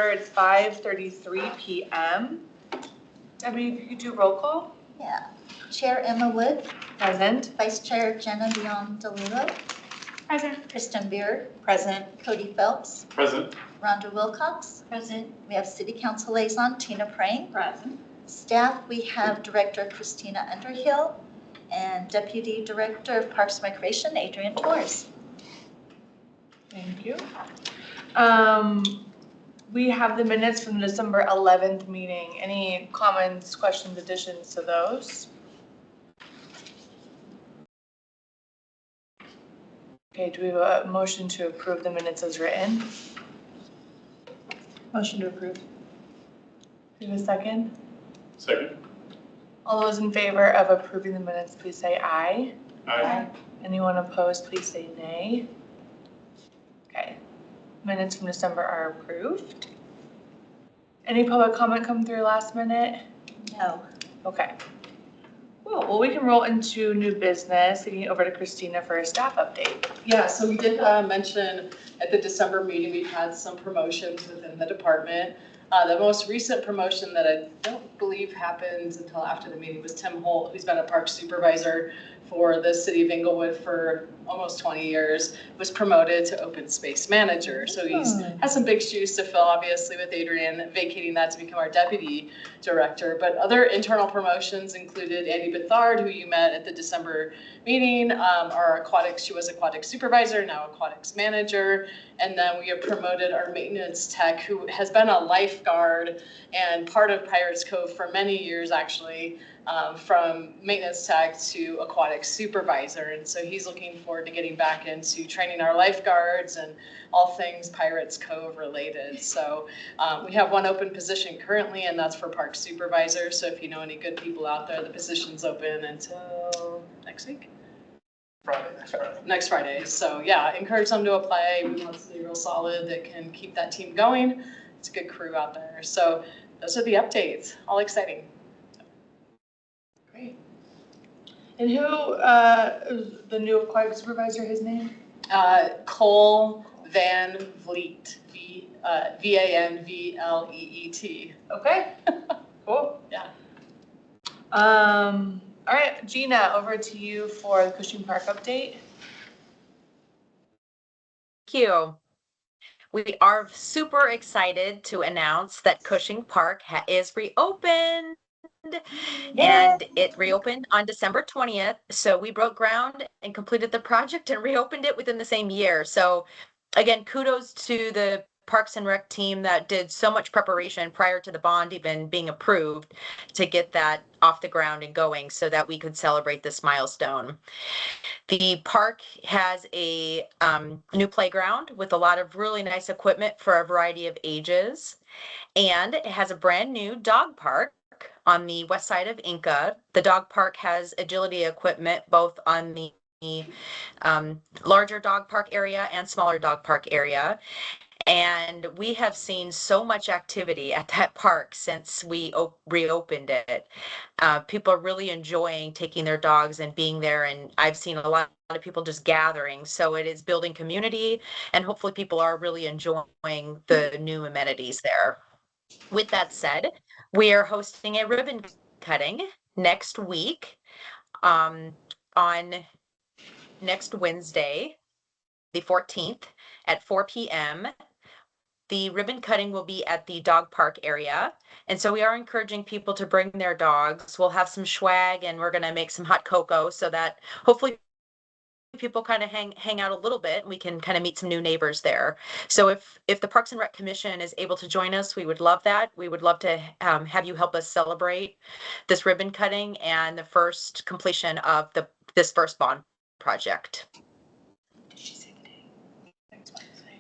It's 5:33 p.m. Debbie, if you could do roll call. Yeah. Chair Emma Wood. Present. Vice Chair Jenna Leon DeLulo. Present. Kristen Beard. Present. Cody Phelps. Present. Rhonda Wilcox. Present. We have City Council Liaison Tina Prang. Present. Staff, we have Director Christina Underhill and Deputy Director of Parks and Recreation Adrian Torres. Thank you. We have the minutes from the December 11th meeting. Any comments, questions, additions to those? Okay, do we have a motion to approve the minutes as written? Motion to approve. Do we have a second? Second. All those in favor of approving the minutes, please say aye. Aye. Anyone opposed, please say nay. Okay, minutes from December are approved. Any public comment come through last minute? No. Okay. Cool, well, we can roll into new business, getting it over to Christina for a staff update. Yeah, so we did mention at the December meeting, we've had some promotions within the department. The most recent promotion that I don't believe happened until after the meeting was Tim Holt, who's been a park supervisor for the city of Inglewood for almost 20 years, was promoted to open space manager. So he's has some big shoes to fill, obviously, with Adrian vacating that to become our deputy director. But other internal promotions included Andy Bethard, who you met at the December meeting, she was aquatics supervisor, now aquatics manager. And then we have promoted our maintenance tech, who has been a lifeguard and part of Pirates Cove for many years, actually, from maintenance tech to aquatics supervisor. And so he's looking forward to getting back into training our lifeguards and all things Pirates Cove related. So we have one open position currently, and that's for park supervisor. So if you know any good people out there, the position's open until next week. Next Friday. So yeah, encourage them to apply. We want somebody real solid that can keep that team going. It's a good crew out there. So those are the updates. All exciting. Great. And who, the new aquatic supervisor, his name? Cole Van Vliet. VANVLEET. Okay, cool. Yeah. All right, Gina, over to you for the Cushing Park update. Thank you. We are super excited to announce that Cushing Park is reopened. And it reopened on December 20th. So we broke ground and completed the project and reopened it within the same year. So again, kudos to the Parks and Rec team that did so much preparation prior to the bond even being approved to get that off the ground and going so that we could celebrate this milestone. The park has a new playground with a lot of really nice equipment for a variety of ages. And it has a brand new dog park on the west side of Inca. The dog park has agility equipment both on the larger dog park area and smaller dog park area. And we have seen so much activity at that park since we reopened it. People are really enjoying taking their dogs and being there. And I've seen a lot of people just gathering. So it is building community, and hopefully people are really enjoying the new amenities there. With that said, we are hosting a ribbon cutting next week on next Wednesday, the 14th at 4 p.m. The ribbon cutting will be at the dog park area. And so we are encouraging people to bring their dogs. We'll have some swag, and we're going to make some hot cocoa so that hopefully people kind of hang out a little bit, and we can kind of meet some new neighbors there. So if the Parks and Rec Commission is able to join us, we would love that. We would love to have you help us celebrate this ribbon cutting and the first completion of this first bond project.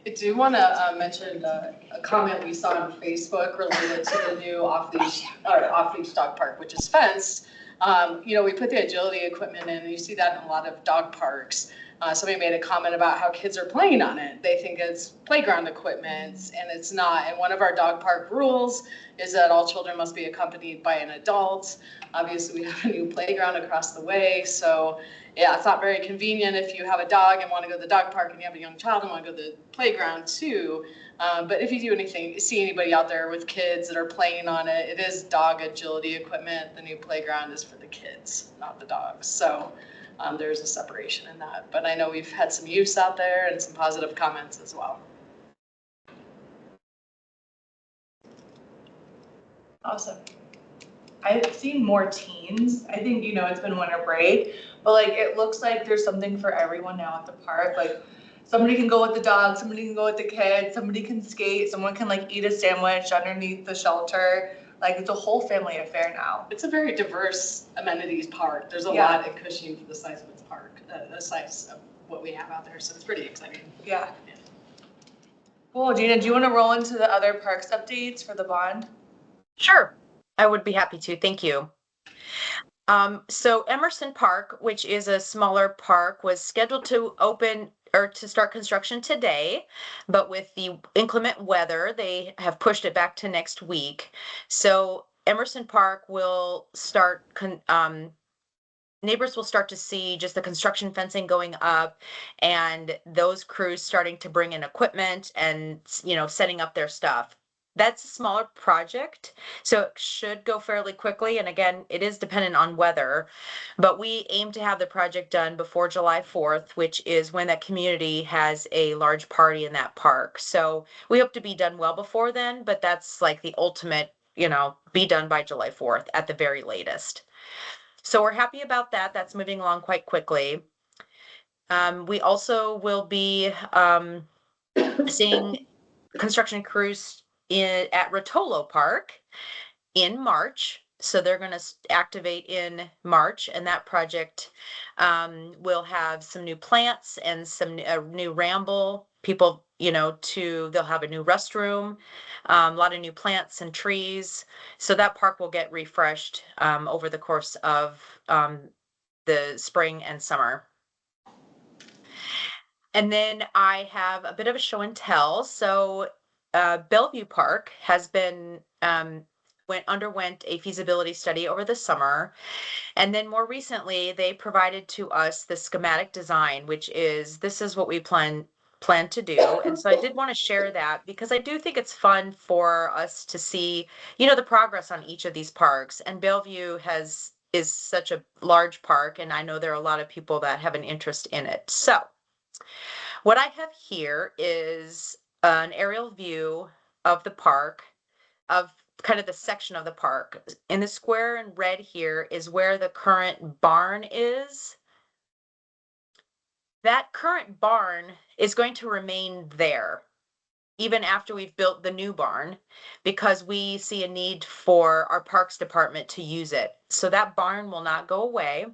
I do want to mention a comment we saw on Facebook related to the new off-leash dog park, which is fenced. We put the agility equipment in, and you see that in a lot of dog parks. Somebody made a comment about how kids are playing on it. They think it's playground equipment, and it's not. And one of our dog park rules is that all children must be accompanied by an adult. Obviously, we have a new playground across the way, so yeah, it's not very convenient if you have a dog and want to go to the dog park and you have a young child and want to go to the playground too. But if you see anybody out there with kids that are playing on it, it is dog agility equipment. The new playground is for the kids, not the dogs. So there's a separation in that. But I know we've had some use out there and some positive comments as well. Awesome. I've seen more teens. I think, it's been winter break, but like, it looks like there's something for everyone now at the park. Like, somebody can go with the dog, somebody can go with the kids, somebody can skate, someone can like eat a sandwich underneath the shelter. Like, it's a whole family affair now. It's a very diverse amenities park. There's a lot in Cushing for the size of its park, the size of what we have out there. So it's pretty exciting. Yeah. Cool. Gina, do you want to roll into the other parks updates for the bond? Sure, I would be happy to. Thank you. So Emerson Park, which is a smaller park, was scheduled to open or to start construction today, but with the inclement weather, they have pushed it back to next week. So Emerson Park will start, neighbors will start to see just the construction fencing going up and those crews starting to bring in equipment and, setting up their stuff. That's a smaller project, so it should go fairly quickly. And again, it is dependent on weather, but we aim to have the project done before July 4th, which is when that community has a large party in that park. So we hope to be done well before then, but that's like the ultimate, be done by July 4th at the very latest. So we're happy about that. That's moving along quite quickly. We also will be seeing construction crews at Rotolo Park in March. So they're going to activate in March, and that project will have some new plants and some new ramble. People, they'll have a new restroom, a lot of new plants and trees. So that park will get refreshed over the course of the spring and summer. And then I have a bit of a show and tell. So Bellevue Park has been underwent a feasibility study over the summer, and then more recently they provided to us the schematic design, which is what we plan to do. And so I did want to share that because I do think it's fun for us to see, the progress on each of these parks. And Bellevue is such a large park, and I know there are a lot of people that have an interest in it. So what I have here is an aerial view of the park, of kind of the section of the park. In the square in red here is where the current barn is. That current barn is going to remain there even after we've built the new barn, because we see a need for our parks department to use it. So that barn will not go away,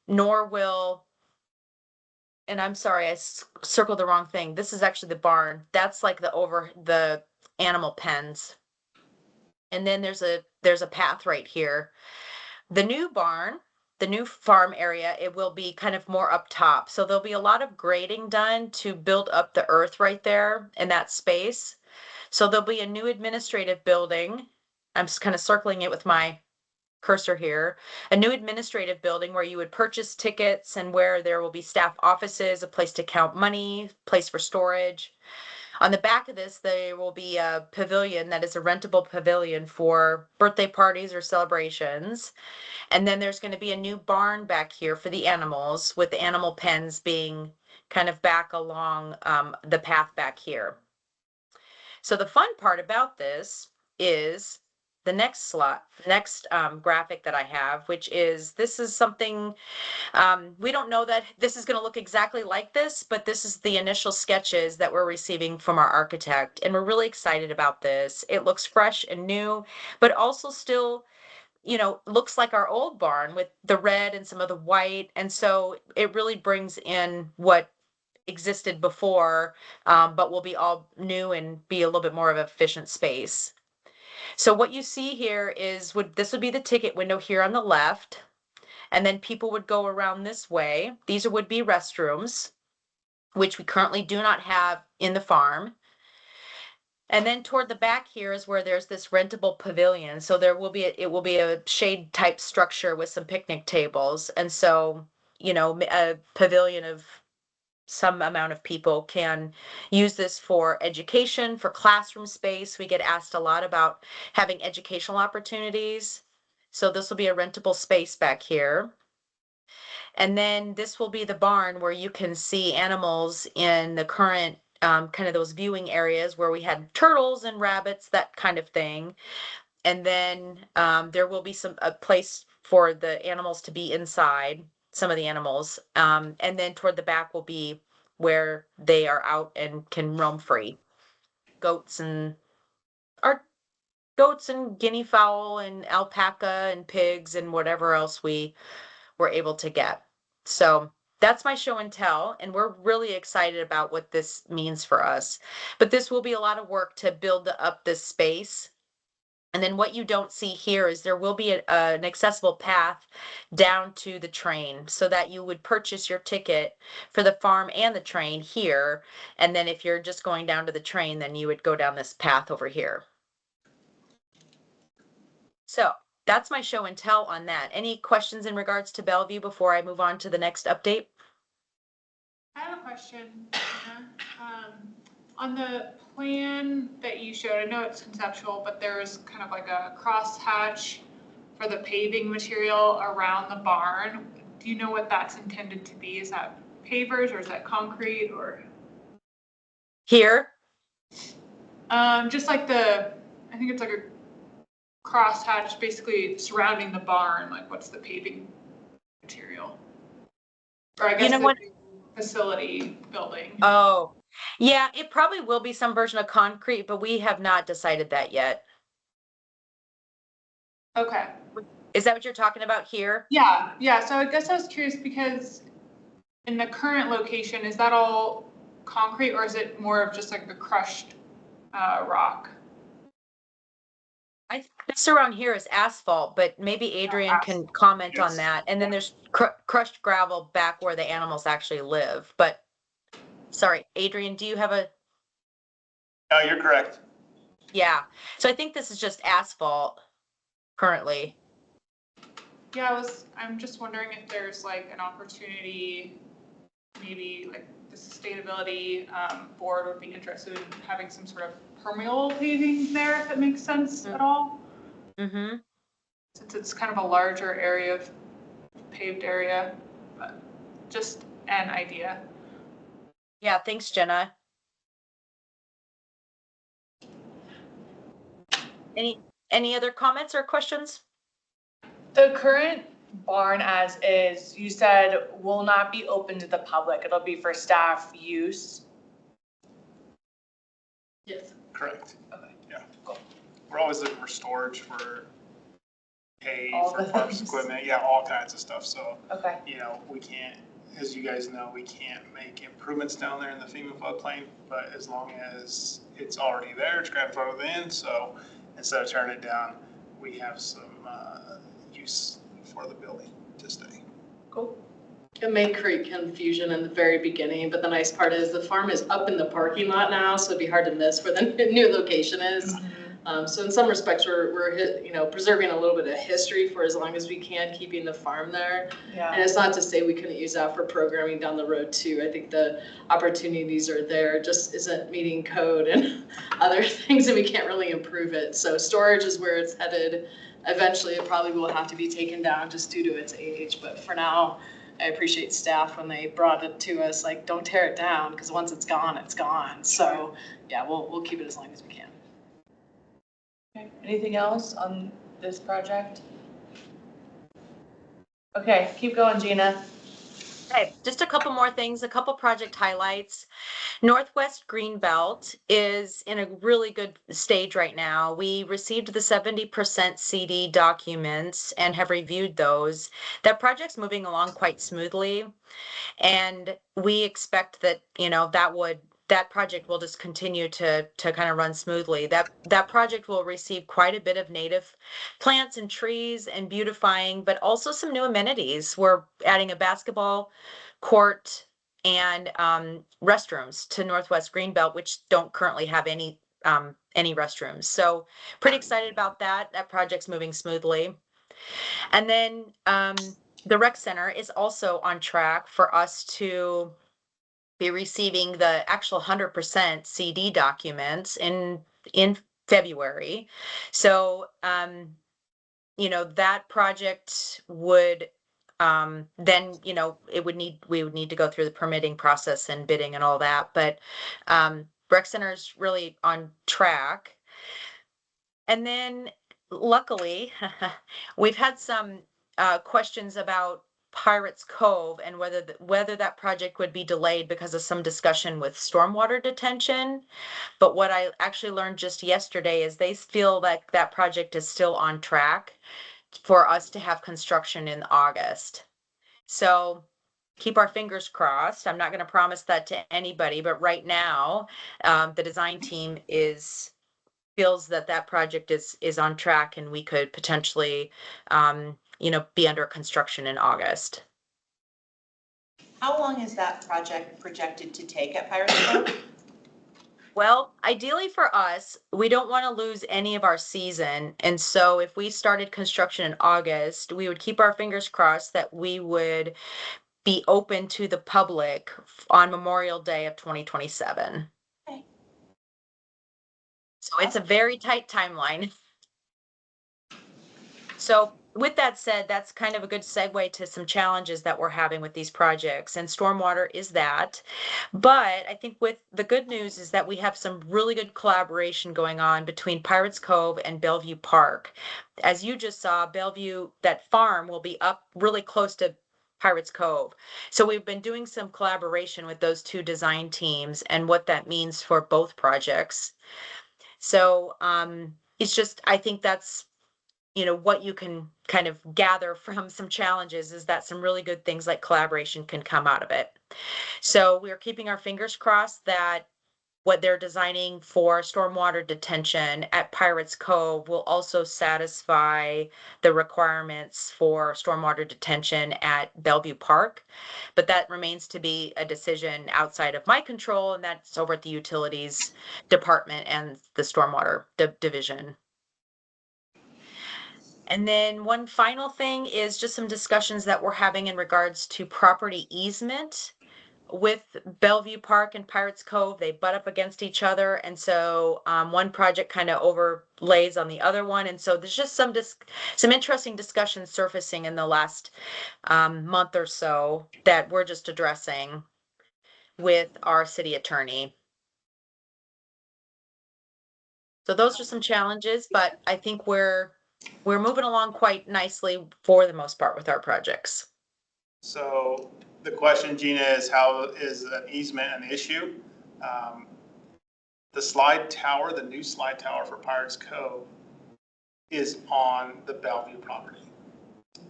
nor will, and I'm sorry, I circled the wrong thing. This is actually the barn. That's like the animal pens. And then there's a path right here. The new barn, the new farm area, it will be kind of more up top. So there'll be a lot of grading done to build up the earth right there in that space. So there'll be a new administrative building. I'm just kind of circling it with my cursor here. A new administrative building where you would purchase tickets and where there will be staff offices, a place to count money, place for storage. On the back of this, there will be a pavilion that is a rentable pavilion for birthday parties or celebrations. And then there's going to be a new barn back here for the animals, with the animal pens being kind of back along the path back here. So the fun part about this is the next graphic that I have, which is, this is something, we don't know that this is going to look exactly like this, but this is the initial sketches that we're receiving from our architect. And we're really excited about this. It looks fresh and new, but also still, looks like our old barn with the red and some of the white. And so it really brings in what existed before, but will be all new and be a little bit more of an efficient space. So what you see here is this would be the ticket window here on the left. And then people would go around this way. These would be restrooms, which we currently do not have in the farm. And then toward the back here is where there's this rentable pavilion. So there will be it will be a shade type structure with some picnic tables. And so, a pavilion of some amount of people can use this for education, for classroom space. We get asked a lot about having educational opportunities. So this will be a rentable space back here. And then this will be the barn where you can see animals in the current kind of those viewing areas where we had turtles and rabbits, that kind of thing. And then there will be a place for the animals to be inside, some of the animals. And then toward the back will be where they are out and can roam free. Goats and guinea fowl and alpaca and pigs and whatever else we were able to get. So that's my show and tell, and we're really excited about what this means for us. But this will be a lot of work to build up this space. And then what you don't see here is there will be an accessible path down to the train so that you would purchase your ticket for the farm and the train here. And then if you're just going down to the train, then you would go down this path over here. So that's my show and tell on that. Any questions in regards to Bellevue before I move on to the next update? I have a question. On the plan that you showed, I know it's conceptual, but there's kind of like a crosshatch for the paving material around the barn. Do you know what that's intended to be? Is that pavers or is that concrete or? Here? Just like I think it's like a crosshatch basically surrounding the barn. Like what's the paving material? Or I guess the facility building. Oh, yeah, it probably will be some version of concrete, but we have not decided that yet. Okay. Is that what you're talking about here? Yeah. So I guess I was curious because in the current location, is that all concrete or is it more of just like the crushed rock? I think this around here is asphalt, but maybe Adrian can comment on that. And then there's crushed gravel back where the animals actually live. But sorry, Adrian, do you have a? No, you're correct. Yeah. So I think this is just asphalt currently. Yeah, I'm just wondering if there's like an opportunity, maybe like the sustainability board would be interested in having some sort of permeable paving there, if it makes sense at all. Mm-hmm. Since it's kind of a larger area of paved area, but just an idea. Yeah, thanks, Jenna. Any other comments or questions? The current barn as is, you said, will not be open to the public. It'll be for staff use. Yes. Correct. Okay. Yeah. Cool. We're always looking for storage for hay, All for the parks things. equipment, yeah, all kinds of stuff. So, Okay. we can't, as you guys know, we can't make improvements down there in the FEMA floodplain, but as long as it's already there, it's grandfathered in. So instead of tearing it down, we have some use for the building to stay. Cool. It may create confusion in the very beginning, but the nice part is the farm is up in the parking lot now, so it'd be hard to miss where the new location is. So in some respects, we're preserving a little bit of history for as long as we can, keeping the farm there. Yeah. And it's not to say we couldn't use that for programming down the road too. I think the opportunities are there, just isn't meeting code and other things, and we can't really improve it. So storage is where it's headed. Eventually, it probably will have to be taken down just due to its age, but for now, I appreciate staff when they brought it to us, like, don't tear it down, because once it's gone, it's gone. So yeah, we'll keep it as long as we can. Okay. Anything else on this project? Okay, keep going, Gina. Okay, just a couple more things, a couple project highlights. Northwest Greenbelt is in a really good stage right now. We received the 70% CD documents and have reviewed those. That project's moving along quite smoothly. And we expect that, that would that project will just continue to kind of run smoothly. That project will receive quite a bit of native plants and trees and beautifying, but also some new amenities. We're adding a basketball court and restrooms to Northwest Greenbelt, which don't currently have any restrooms. So pretty excited about that. That project's moving smoothly. And then the rec center is also on track for us to be receiving the actual 100% CD documents in February. So that project would then we would need to go through the permitting process and bidding and all that. But rec center is really on track. And then luckily, we've had some questions about Pirates Cove and whether that project would be delayed because of some discussion with stormwater detention. But what I actually learned just yesterday is they feel like that project is still on track for us to have construction in August. So keep our fingers crossed. I'm not going to promise that to anybody, but right now, the design team feels that project is on track, and we could potentially, be under construction in August. How long is that project projected to take at Pirates Cove? Well, ideally for us, we don't want to lose any of our season. And so if we started construction in August, we would keep our fingers crossed that we would be open to the public on Memorial Day of 2027. Okay. So it's a very tight timeline. So with that said, that's kind of a good segue to some challenges that we're having with these projects, and stormwater is that. But I think with the good news is that we have some really good collaboration going on between Pirates Cove and Bellevue Park. As you just saw, Bellevue, that farm will be up really close to Pirates Cove. So we've been doing some collaboration with those two design teams and what that means for both projects. So it's just, I think that's what you can kind of gather from some challenges is that some really good things like collaboration can come out of it. So we're keeping our fingers crossed that what they're designing for stormwater detention at Pirates Cove will also satisfy the requirements for stormwater detention at Bellevue Park. But that remains to be a decision outside of my control, and that's over at the utilities department and the stormwater division. And then one final thing is just some discussions that we're having in regards to property easement with Bellevue Park and Pirates Cove. They butt up against each other. And so one project kind of overlays on the other one. And so there's just some interesting discussions surfacing in the last month or so that we're just addressing with our city attorney. So those are some challenges, but I think we're moving along quite nicely for the most part with our projects. So the question, Gina, is how is an easement an issue? The slide tower, the new slide tower for Pirates Cove is on the Bellevue property.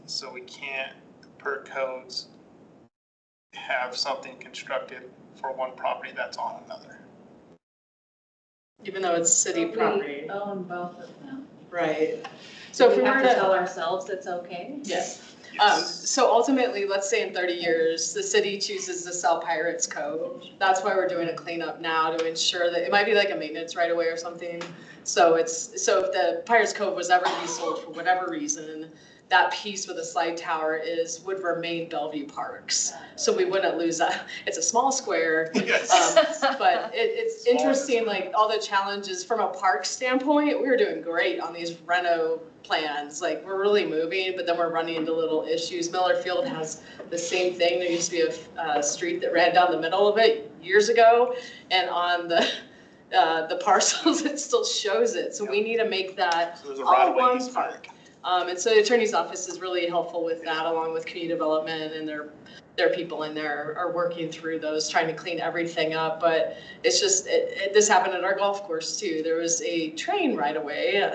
So we can't, per codes, have something constructed for one property that's on another. Even though it's city property. We own both of them. Right. So if we have were to to tell ourselves it's okay? Yes. Yes. So ultimately, let's say in 30 years, the city chooses to sell Pirates Cove. That's why we're doing a cleanup now to ensure that it might be like a maintenance right away or something. So if the Pirates Cove was ever to be sold for whatever reason, that piece with the slide tower would remain Bellevue Parks. So we wouldn't lose that. It's a small square. Yes. But it's interesting, like all the challenges from a park standpoint, we were doing great on these reno plans. Like we're really moving, but then we're running into little issues. Miller Field has the same thing. There used to be a street that ran down the middle of it years ago, and on the parcels, it still shows it. So we need to make that all one park. And so the attorney's office is really helpful with that, along with community development, and their people in there are working through those, trying to clean everything up. But it's just, this happened at our golf course too. There was a train right away,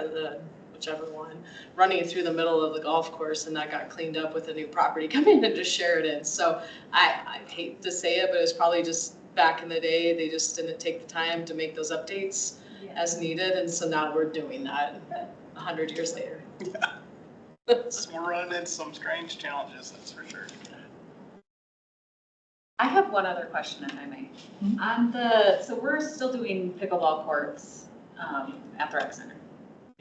whichever one, running through the middle of the golf course, and that got cleaned up with a new property coming into Sheridan. So I hate to say it, but it's probably just back in the day, they just didn't take the time to make those updates as needed, and so now we're doing that 100 years later. We're running into some strange challenges, that's for sure. I have one other question, if I may. On the, so we're still doing pickleball courts at the rec center.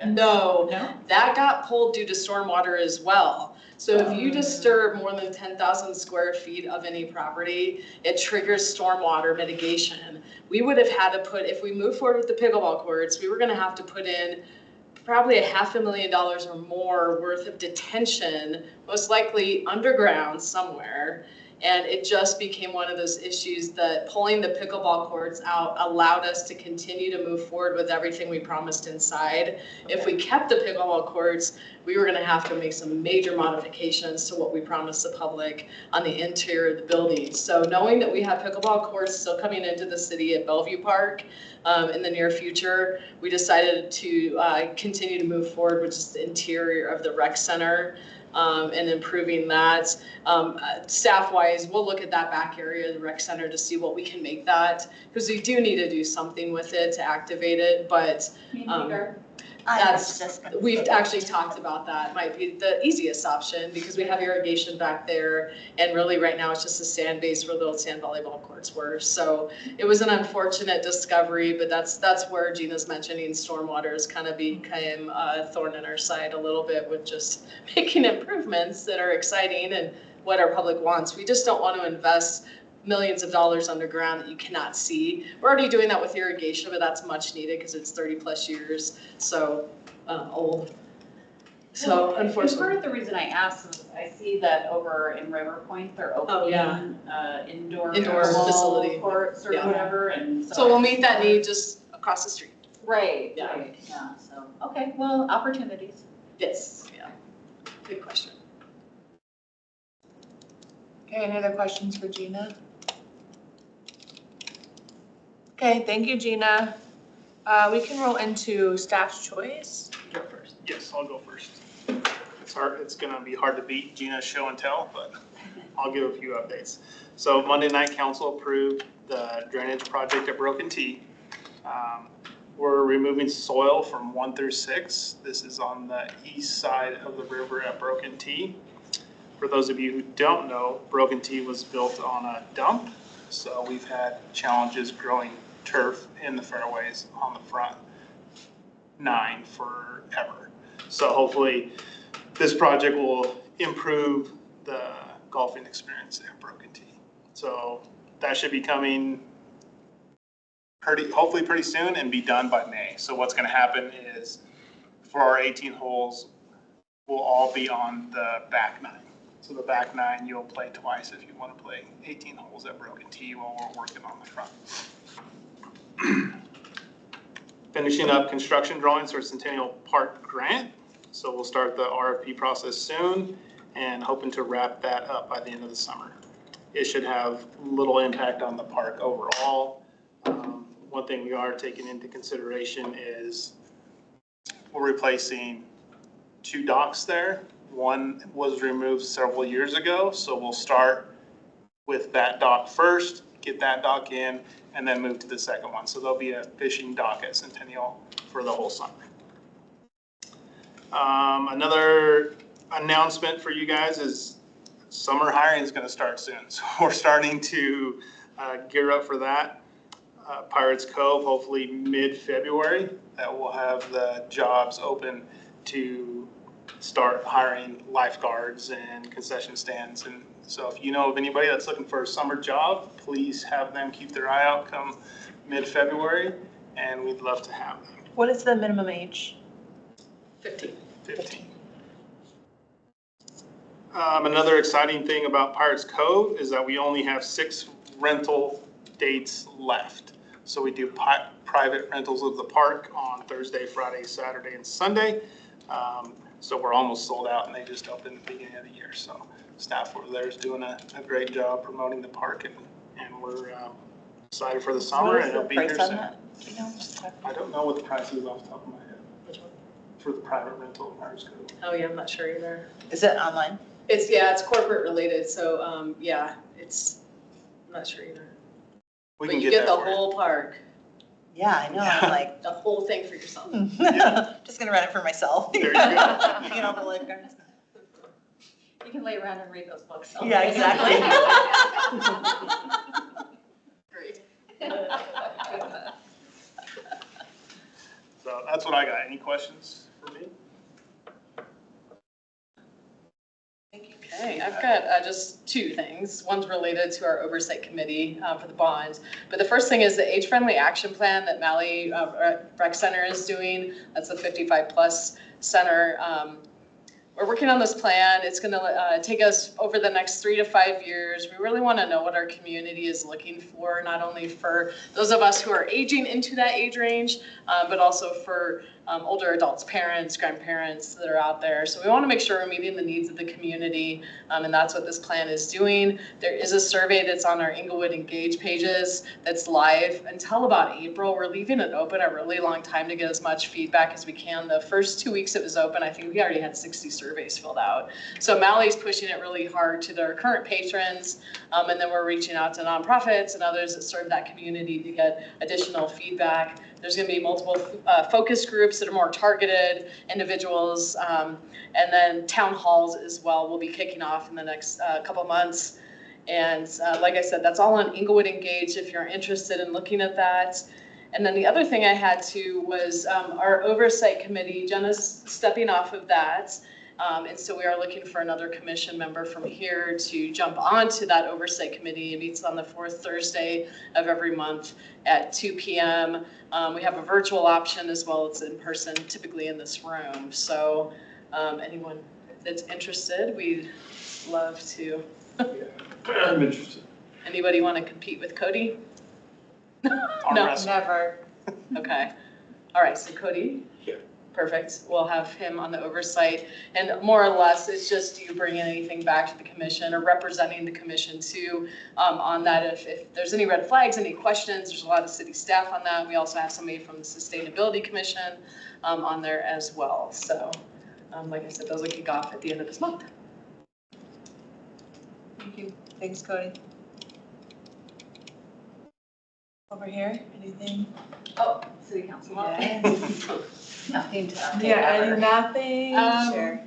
No, No? that got pulled due to stormwater as well. So if you disturb more than 10,000 square feet of any property, it triggers stormwater mitigation. We would have had to put, if we move forward with the pickleball courts, we were gonna have to put in probably $500,000 or more worth of detention, most likely underground somewhere. And it just became one of those issues that pulling the pickleball courts out allowed us to continue to move forward with everything we promised inside. If we kept the pickleball courts, we were gonna have to make some major modifications to what we promised the public on the interior of the building. So knowing that we have pickleball courts still coming into the city at Bellevue Park in the near future, we decided to continue to move forward with just the interior of the rec center. And improving that. Staff-wise, we'll look at that back area of the rec center to see what we can make that, because we do need to do something with it to activate it, but I was just gonna we've say actually that. talked about that, might be the easiest option, because we have irrigation back there, and really right now it's just a sand base where little sand volleyball courts were. So it was an unfortunate discovery, but that's where Gina's mentioning stormwater has kind of became a thorn in our side a little bit with just making improvements that are exciting and what our public wants. We just don't want to invest millions of dollars underground that you cannot see. We're already doing that with irrigation, but that's much needed because it's 30+ years, so old. So And part unfortunately. of the reason I asked is I see that over in River Point, they're Oh, yeah. opening indoor Indoor pickleball facility. courts or Yeah. whatever, and so. So we'll meet that need just across the street. Right, Yeah. right, yeah, so, okay, well, opportunities. Yes, yeah. Good question. Okay, any other questions for Gina? Okay, thank you, Gina. We can roll into staff's choice. Go first. Yes, I'll go first. It's gonna be hard to beat Gina's show and tell, but I'll give a few updates. So Monday night council approved the drainage project at Broken T. We're removing soil from 1 through 6. This is on the east side of the river at Broken T. For those of you who don't know, Broken T was built on a dump, so we've had challenges growing turf in the fairways on the front 9 forever. So hopefully this project will improve the golfing experience at Broken T. So that should be coming hopefully pretty soon and be done by May. So what's gonna happen is for our 18 holes, we'll all be on the back 9. So the back 9, you'll play twice if you wanna play 18 holes at Broken T while we're working on the front. Finishing up construction drawings for Centennial Park grant. So we'll start the RFP process soon and hoping to wrap that up by the end of the summer. It should have little impact on the park overall. One thing we are taking into consideration is we're replacing 2 docks there. One was removed several years ago, so we'll start with that dock first, get that dock in, and then move to the second one. So there'll be a fishing dock at Centennial for the whole summer. Another announcement for you guys is summer hiring is going to start soon. So we're starting to gear up for that. Pirates Cove, hopefully mid-February, that will have the jobs open to start hiring lifeguards and concession stands. And so if you know of anybody that's looking for a summer job, please have them keep their eye out come mid-February, and we'd love to have them. What is the minimum age? 15. 15. Another exciting thing about Pirates Cove is that we only have 6 rental dates left. So we do private rentals of the park on Thursday, Friday, Saturday, and Sunday. So we're almost sold out, and they just opened at the beginning of the year. So staff over there is doing a great job promoting the park, and we're excited for the summer, and it'll be here soon. Do you know? I don't know what the price is off the top of my head for the private rental of Pirates Cove. Oh, yeah, I'm not sure either. Is it online? It's corporate related, so, yeah, I'm not sure either. We But can you get get that the for you. whole park, Yeah, I know, I'm like, the whole thing for yourself. just gonna run it for myself. There you go. You know, the lifeguards. You can lay around and read those books. Yeah, exactly. Great. So that's what I got. Any questions for me? Okay, I've got just two things. One's related to our oversight committee for the bonds. But the first thing is the age-friendly action plan that Mally Rec Center is doing. That's the 55-plus center. We're working on this plan. It's going to take us over the next 3 to 5 years. We really want to know what our community is looking for, not only for those of us who are aging into that age range, but also for older adults, parents, grandparents that are out there. So we want to make sure we're meeting the needs of the community, and that's what this plan is doing. There is a survey that's on our Inglewood Engage pages that's live until about April. We're leaving it open a really long time to get as much feedback as we can. The first 2 weeks it was open, I think we already had 60 surveys filled out. So Mally's pushing it really hard to their current patrons, and then we're reaching out to nonprofits and others that serve that community to get additional feedback. There's going to be multiple focus groups that are more targeted, individuals, and then town halls as well will be kicking off in the next couple months. And like I said, that's all on Inglewood Engage if you're interested in looking at that. And then the other thing I had too was our oversight committee. Jenna's stepping off of that. And so we are looking for another commission member from here to jump onto that oversight committee. It meets on the fourth Thursday of every month at 2 p.m. We have a virtual option as well as in person, typically in this room. So anyone that's interested, we'd love to. I'm interested. Anybody want to compete with Cody? Arm No. wrestle. Never. Okay. All right, so Cody? Yeah. Perfect. We'll have him on the oversight. And more or less, it's just you bringing anything back to the commission or representing the commission too on that. If there's any red flags, any questions, there's a lot of city staff on that. We also have somebody from the Sustainability Commission on there as well. So like I said, those will kick off at the end of this month. Thank you. Thanks, Cody. Over here, anything? Oh, city council. Yeah. Nothing to update. Yeah, nothing. Sure.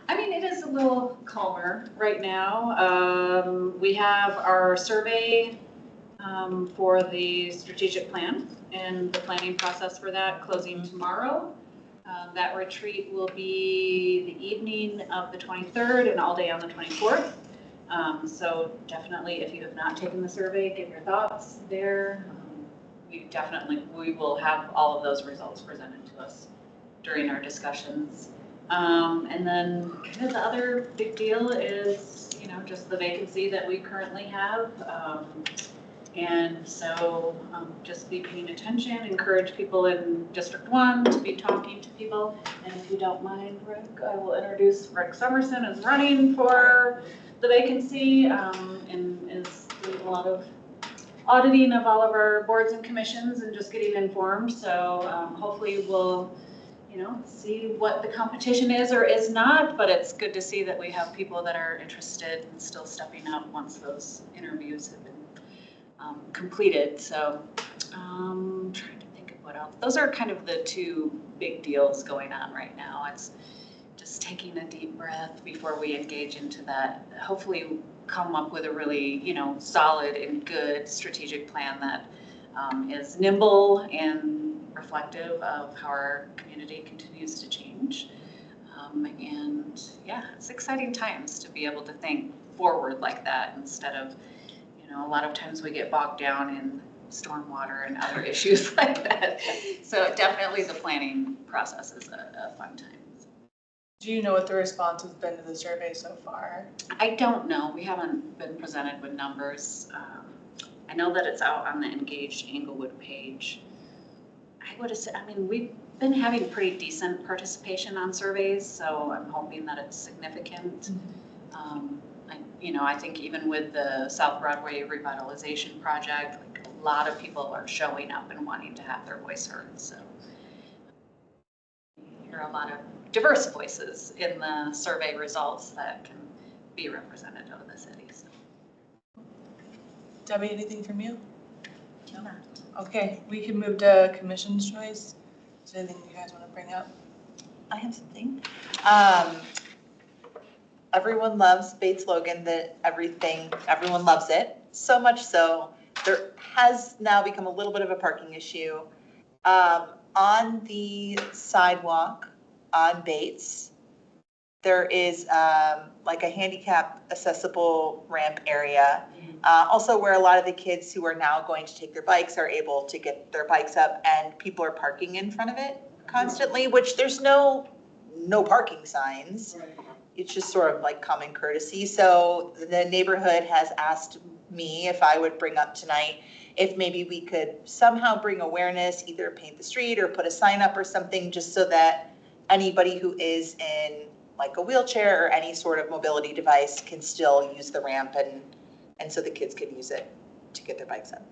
I mean, it is a little calmer right now. We have our survey for the strategic plan and the planning process for that closing tomorrow. That retreat will be the evening of the 23rd and all day on the 24th. So definitely, if you have not taken the survey, give your thoughts there. We will have all of those results presented to us during our discussions. And then kind of the other big deal is, just the vacancy that we currently have. And so just be paying attention, encourage people in District 1 to be talking to people. And if you don't mind, Rick, I will introduce Rick Summerson as running for the vacancy and is doing a lot of auditing of all of our boards and commissions and just getting informed. So hopefully we'll, see what the competition is or is not, but it's good to see that we have people that are interested and still stepping up once those interviews have been completed. So trying to think of what else. Those are kind of the two big deals going on right now. It's just taking a deep breath before we engage into that. Hopefully come up with a really, solid and good strategic plan that is nimble and reflective of how our community continues to change. And yeah, it's exciting times to be able to think forward like that instead of, a lot of times we get bogged down in stormwater and other issues like that. So definitely the planning process is a fun time. Do you know what the response has been to the survey so far? I don't know. We haven't been presented with numbers. I know that it's out on the Engaged Inglewood page. We've been having pretty decent participation on surveys, so I'm hoping that it's significant. I think even with the South Broadway revitalization project, like a lot of people are showing up and wanting to have their voice heard. So there are a lot of diverse voices in the survey results that can be representative of the city. So. Debbie, anything from you? Okay, we can move to commission's choice. Is there anything you guys want to bring up? I have something. Everyone loves Bates Logan, that everyone loves it. So much so, there has now become a little bit of a parking issue. On the sidewalk on Bates, there is like a handicap accessible ramp area. Also where a lot of the kids who are now going to take their bikes are able to get their bikes up, and people are parking in front of it constantly, which there's no parking signs. It's just sort of like common courtesy. So the neighborhood has asked me if I would bring up tonight if maybe we could somehow bring awareness, either paint the street or put a sign up or something, just so that anybody who is in like a wheelchair or any sort of mobility device can still use the ramp, and so the kids can use it to get their bikes up.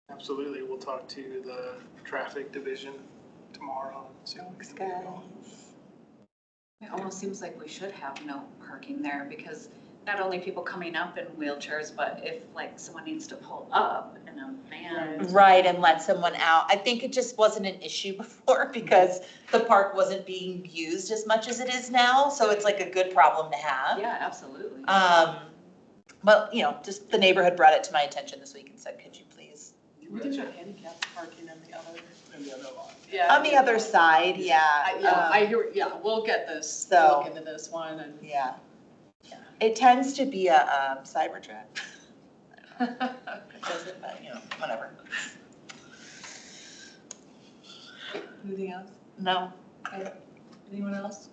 Absolutely, we'll talk to the traffic division tomorrow. And see what we can get going. It almost seems like we should have no parking there, because not only people coming up in wheelchairs, but if like someone needs to pull up in a van. Right, and let someone out. I think it just wasn't an issue before because the park wasn't being used as much as it is now, so it's like a good problem to have. Yeah, absolutely. But you know, just the neighborhood brought it to my attention this week and said, could you please? We do have handicap parking on the other. In the other line. Yeah. On the other side, yeah. I hear, we'll get this, So- look into this one and. Yeah. It tends to be a Cybertruck. It does it, but you know, whatever. Anything else? No. Anyone else?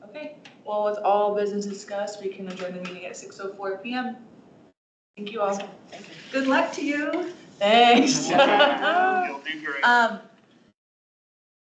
Okay, well, with all business discussed, we can adjourn the meeting at 6:04 PM. Thank you all. Thank you. Good luck to you. Thanks. You'll do great.